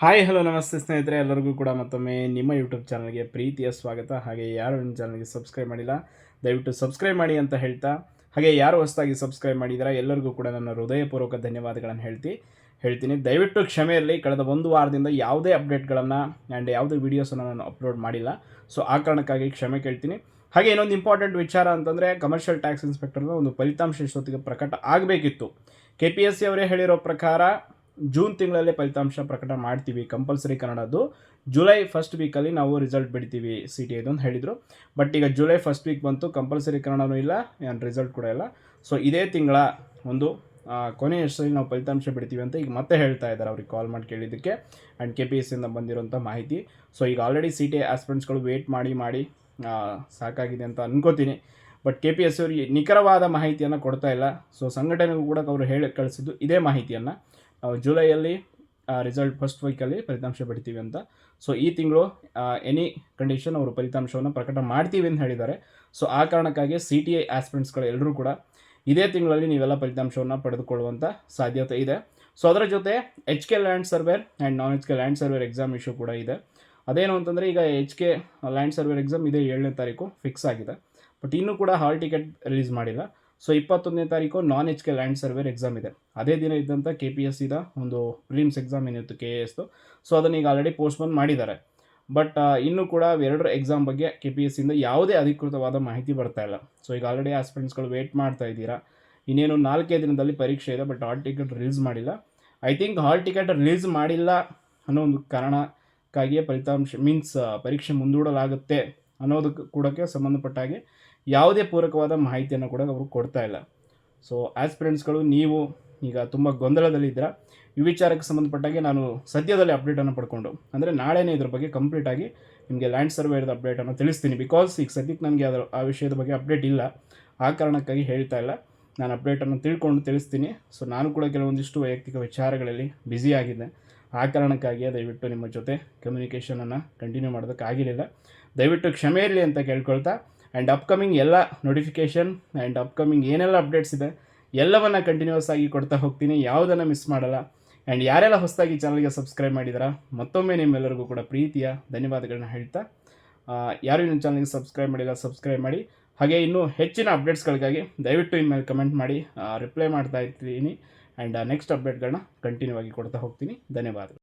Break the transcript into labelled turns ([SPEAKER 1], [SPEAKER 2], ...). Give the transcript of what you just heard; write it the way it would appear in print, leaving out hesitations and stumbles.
[SPEAKER 1] Hi hello ನಮಸ್ತೆ ಸ್ನೇಹಿತರೆ, ಎಲ್ಲರಿಗೂ ಕೂಡ ಮತ್ತೊಮ್ಮೆ ನಿಮ್ಮ ಯೂಟ್ಯೂಬ್ ಚಾನಲ್ಗೆ ಪ್ರೀತಿಯ ಸ್ವಾಗತ. ಹಾಗೆ ಯಾರು ನಿಮ್ಮ ಚಾನಲ್ಗೆ ಸಬ್ಸ್ಕ್ರೈಬ್ ಮಾಡಿಲ್ಲ ದಯವಿಟ್ಟು ಸಬ್ಸ್ಕ್ರೈಬ್ ಮಾಡಿ ಅಂತ ಹೇಳ್ತಾ, ಹಾಗೆ ಯಾರು ಹೊಸದಾಗಿ ಸಬ್ಸ್ಕ್ರೈಬ್ ಮಾಡಿದ್ದೀರಾ ಎಲ್ಲರಿಗೂ ಕೂಡ ನನ್ನ ಹೃದಯಪೂರ್ವಕ ಧನ್ಯವಾದಗಳನ್ನು ಹೇಳ್ತೀನಿ. ದಯವಿಟ್ಟು ಕ್ಷಮೆ ಇರಲಿ, ಕಳೆದ ಒಂದು ವಾರದಿಂದ ಯಾವುದೇ ಅಪ್ಡೇಟ್ಗಳನ್ನು ಆ್ಯಂಡ್ ಯಾವುದೇ ವೀಡಿಯೋಸನ್ನು ನಾನು ಅಪ್ಲೋಡ್ ಮಾಡಿಲ್ಲ. ಸೊ ಆ ಕಾರಣಕ್ಕಾಗಿ ಕ್ಷಮೆ ಕೇಳ್ತೀನಿ. ಹಾಗೆ ಇನ್ನೊಂದು ಇಂಪಾರ್ಟೆಂಟ್ ವಿಚಾರ ಅಂತಂದರೆ, ಕಮರ್ಷಿಯಲ್ ಟ್ಯಾಕ್ಸ್ ಇನ್ಸ್ಪೆಕ್ಟರ್ನ ಒಂದು ಫಲಿತಾಂಶ ಇಷ್ಟೊತ್ತಿಗೆ ಪ್ರಕಟ ಆಗಬೇಕಿತ್ತು. KPSC ಅವರೇ ಹೇಳಿರೋ ಪ್ರಕಾರ ಜೂನ್ ತಿಂಗಳಲ್ಲೇ ಫಲಿತಾಂಶ ಪ್ರಕಟ ಮಾಡ್ತೀವಿ, ಕಂಪಲ್ಸರಿ ಕನ್ನಡದ್ದು ಜುಲೈ ಫಸ್ಟ್ ವೀಕಲ್ಲಿ ನಾವು ರಿಸಲ್ಟ್ ಬಿಡ್ತೀವಿ CT ಇದು ಅಂತ ಹೇಳಿದರು. ಬಟ್ ಈಗ ಜುಲೈ ಫಸ್ಟ್ ವೀಕ್ ಬಂತು, ಕಂಪಲ್ಸರಿ ಕನ್ನಡನೂ ಇಲ್ಲ ಆ್ಯಂಡ್ ರಿಸಲ್ಟ್ ಕೂಡ ಇಲ್ಲ. ಸೊ ಇದೇ ತಿಂಗಳ ಒಂದು ಕೊನೆಯಷ್ಟರಲ್ಲಿ ನಾವು ಫಲಿತಾಂಶ ಬಿಡ್ತೀವಿ ಅಂತ ಈಗ ಮತ್ತೆ ಹೇಳ್ತಾ ಇದ್ದಾರೆ ಅವ್ರಿಗೆ ಕಾಲ್ ಮಾಡಿ ಕೇಳಿದ್ದಕ್ಕೆ. ಆ್ಯಂಡ್ KPSCಯಿಂದ ಬಂದಿರೋಂಥ ಮಾಹಿತಿ. ಸೊ ಈಗ ಆಲ್ರೆಡಿ CT ಆಸ್ಪಿರೆಂಟ್ಸ್ಗಳು ವೇಟ್ ಮಾಡಿ ಸಾಕಾಗಿದೆ ಅಂತ ಅನ್ಕೋತೀನಿ. ಬಟ್ KPSC ಅವರಿಗೆ ನಿಖರವಾದ ಮಾಹಿತಿಯನ್ನು ಕೊಡ್ತಾ ಇಲ್ಲ. ಸೊ ಸಂಘಟನೆಗೂ ಕೂಡ ಅವರು ಹೇಳಿ ಕಳಿಸಿದ್ದು ಇದೇ ಮಾಹಿತಿಯನ್ನು, ನಾವು ಜುಲೈಯಲ್ಲಿ ರಿಸಲ್ಟ್ ಫಸ್ಟ್ ವೀಕಲ್ಲಿ ಫಲಿತಾಂಶ ಬಿಡ್ತೀವಿ ಅಂತ. ಸೊ ಈ ತಿಂಗಳು ಎನಿ ಕಂಡೀಷನ್ ಅವರು ಫಲಿತಾಂಶವನ್ನು ಪ್ರಕಟ ಮಾಡ್ತೀವಿ ಅಂತ ಹೇಳಿದ್ದಾರೆ. ಸೊ ಆ ಕಾರಣಕ್ಕಾಗಿ CT ಆಸ್ಪಿರೆಂಟ್ಸ್ಗಳು ಎಲ್ಲರೂ ಕೂಡ ಇದೇ ತಿಂಗಳಲ್ಲಿ ನೀವೆಲ್ಲ ಫಲಿತಾಂಶವನ್ನು ಪಡೆದುಕೊಳ್ಳುವಂಥ ಸಾಧ್ಯತೆ ಇದೆ. ಸೊ ಅದರ ಜೊತೆ HK land surveyor and non HK land surveyor exam issue ಕೂಡ ಇದೆ. ಅದೇನು ಅಂತಂದರೆ, ಈಗ HK ಲ್ಯಾಂಡ್ ಸರ್ವೇರ್ ಎಕ್ಸಾಮ್ ಇದೇ 7ನೇ ತಾರೀಕು ಫಿಕ್ಸ್ ಆಗಿದೆ. ಬಟ್ ಇನ್ನೂ ಕೂಡ ಹಾಲ್ ಟಿಕೆಟ್ ರಿಲೀಸ್ ಮಾಡಿಲ್ಲ. ಸೊ 21ನೇ ತಾರೀಕು ನಾನ್ HK ಲ್ಯಾಂಡ್ ಸರ್ವೇರ್ ಎಕ್ಸಾಮ್ ಇದೆ. ಅದೇ ದಿನ ಇದ್ದಂಥ KPSCದ ಒಂದು ಪ್ರಿಲಿಮ್ಸ್ ಎಕ್ಸಾಮ್ ಏನಿತ್ತು KASದು, ಸೊ ಅದನ್ನು ಈಗ ಆಲ್ರೆಡಿ ಪೋಸ್ಟ್ಪೋನ್ ಮಾಡಿದ್ದಾರೆ. ಬಟ್ ಇನ್ನೂ ಕೂಡ ಎರಡರ ಎಕ್ಸಾಮ್ ಬಗ್ಗೆ KPSCಯಿಂದ ಯಾವುದೇ ಅಧಿಕೃತವಾದ ಮಾಹಿತಿ ಬರ್ತಾ ಇಲ್ಲ. ಸೊ ಈಗ ಆಲ್ರೆಡಿ ಆಸ್ಪಿರೆಂಟ್ಸ್ಗಳು ವೇಟ್ ಮಾಡ್ತಾ ಇದ್ದೀರಾ. ಇನ್ನೇನು 4 ದಿನದಲ್ಲಿ ಪರೀಕ್ಷೆ ಇದೆ, ಬಟ್ ಹಾಲ್ ಟಿಕೆಟ್ ರಿಲೀಸ್ ಮಾಡಿಲ್ಲ. I think hall ticket release ಮಾಡಿಲ್ಲ ಅನ್ನೋ ಒಂದು ಕಾರಣಕ್ಕಾಗಿಯೇ ಪರೀಕ್ಷೆ ಮುಂದೂಡಲಾಗುತ್ತೆ ಅನ್ನೋದಕ್ಕೆ ಕೂಡಕ್ಕೆ ಸಂಬಂಧಪಟ್ಟ ಹಾಗೆ ಯಾವುದೇ ಪೂರಕವಾದ ಮಾಹಿತಿಯನ್ನು ಕೂಡ ಅವರು ಕೊಡ್ತಾ ಇಲ್ಲ. ಸೊ ಆಸ್ಪಿರೆಂಟ್ಸ್ಗಳು ನೀವು ಈಗ ತುಂಬ ಗೊಂದಲದಲ್ಲಿದ್ದೀರಾ. ಈ ವಿಚಾರಕ್ಕೆ ಸಂಬಂಧಪಟ್ಟಾಗೆ ನಾನು ಸದ್ಯದಲ್ಲೇ ಅಪ್ಡೇಟನ್ನು ಪಡ್ಕೊಂಡು, ಅಂದರೆ ನಾಳೆನೇ ಇದ್ರ ಬಗ್ಗೆ ಕಂಪ್ಲೀಟಾಗಿ ನಿಮಗೆ ಲ್ಯಾಂಡ್ ಸರ್ವೇರ್ದ ಅಪ್ಡೇಟನ್ನು ತಿಳಿಸ್ತೀನಿ. ಬಿಕಾಸ್ ಈಗ ಸದ್ಯಕ್ಕೆ ನನಗೆ ಆ ವಿಷಯದ ಬಗ್ಗೆ ಅಪ್ಡೇಟ್ ಇಲ್ಲ, ಆ ಕಾರಣಕ್ಕಾಗಿ ಹೇಳ್ತಾ ಇಲ್ಲ. ನಾನು ಅಪ್ಡೇಟನ್ನು ತಿಳ್ಕೊಂಡು ತಿಳಿಸ್ತೀನಿ. ಸೊ ನಾನು ಕೂಡ ಕೆಲವೊಂದಿಷ್ಟು ವೈಯಕ್ತಿಕ ವಿಚಾರಗಳಲ್ಲಿ ಬ್ಯುಸಿಯಾಗಿದ್ದೆ, ಆ ಕಾರಣಕ್ಕಾಗಿಯೇ ದಯವಿಟ್ಟು ನಿಮ್ಮ ಜೊತೆ ಕಮ್ಯುನಿಕೇಷನನ್ನು ಕಂಟಿನ್ಯೂ ಮಾಡೋದಕ್ಕಾಗಿರಲಿಲ್ಲ. ದಯವಿಟ್ಟು ಕ್ಷಮೆ ಇರಲಿ ಅಂತ ಕೇಳ್ಕೊಳ್ತಾ, ಆ್ಯಂಡ್ ಅಪ್ಕಮಿಂಗ್ ಎಲ್ಲ ನೋಟಿಫಿಕೇಷನ್ ಆ್ಯಂಡ್ ಅಪ್ಕಮಿಂಗ್ ಏನೆಲ್ಲ ಅಪ್ಡೇಟ್ಸ್ ಇದೆ ಎಲ್ಲವನ್ನು ಕಂಟಿನ್ಯೂಸ್ ಆಗಿ ಕೊಡ್ತಾ ಹೋಗ್ತೀನಿ, ಯಾವುದನ್ನು ಮಿಸ್ ಮಾಡಲ್ಲ. ಆ್ಯಂಡ್ ಯಾರೆಲ್ಲ ಹೊಸದಾಗಿ ಚಾನಲ್ಗೆ ಸಬ್ಸ್ಕ್ರೈಬ್ ಮಾಡಿದಾರ ಮತ್ತೊಮ್ಮೆ ನಿಮ್ಮೆಲ್ಲರಿಗೂ ಕೂಡ ಪ್ರೀತಿಯ ಧನ್ಯವಾದಗಳನ್ನ ಹೇಳ್ತಾ, ಯಾರು ನಿಮ್ಮ ಚಾನಲ್ಗೆ ಸಬ್ಸ್ಕ್ರೈಬ್ ಮಾಡಿಲ್ಲ ಸಬ್ಸ್ಕ್ರೈಬ್ ಮಾಡಿ. ಹಾಗೆ ಇನ್ನೂ ಹೆಚ್ಚಿನ ಅಪ್ಡೇಟ್ಸ್ಗಳಿಗಾಗಿ ದಯವಿಟ್ಟು ಇನ್ಮೇಲೆ ಕಮೆಂಟ್ ಮಾಡಿ, ರಿಪ್ಲೈ ಮಾಡ್ತಾ ಇರ್ತೀನಿ. ಆ್ಯಂಡ್ ನೆಕ್ಸ್ಟ್ ಅಪ್ಡೇಟ್ಗಳನ್ನ ಕಂಟಿನ್ಯೂ ಆಗಿ ಕೊಡ್ತಾ ಹೋಗ್ತೀನಿ. ಧನ್ಯವಾದಗಳು.